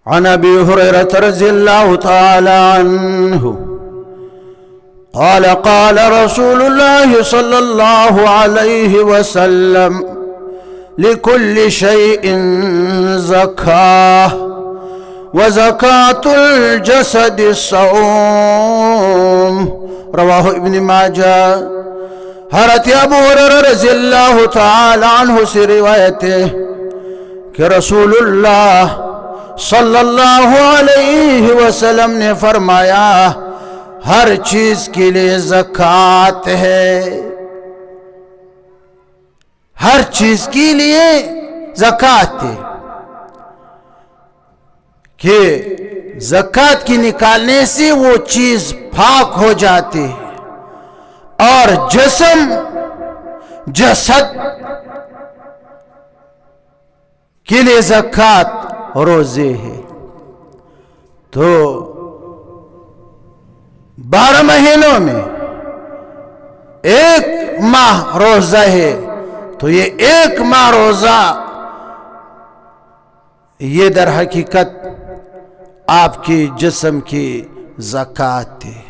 عن أبي هريرة رضي الله تعالى عنه قال قال رسول الله صلى الله عليه وسلم لكل شيء زكاة وزكاة الجسد الصوم رواه ابن ماجہ۔ حضرت ابو ہریرہ رضی اللہ تعالی عنہ سے روایت ہے کہ رسول اللہ صلی اللہ علیہ وسلم نے فرمایا ہر چیز کے لیے زکوٰۃ ہے، ہر چیز کے لیے زکوٰۃ ہے، کہ زکوٰۃ کی نکالنے سے وہ چیز پاک ہو جاتی ہے، اور جسد کے لیے زکوٰۃ روزے ہے۔ تو 12 مہینوں میں ایک ماہ روزہ ہے، تو یہ ایک ماہ روزہ یہ در حقیقت آپ کی جسم کی زکوٰۃ ہے۔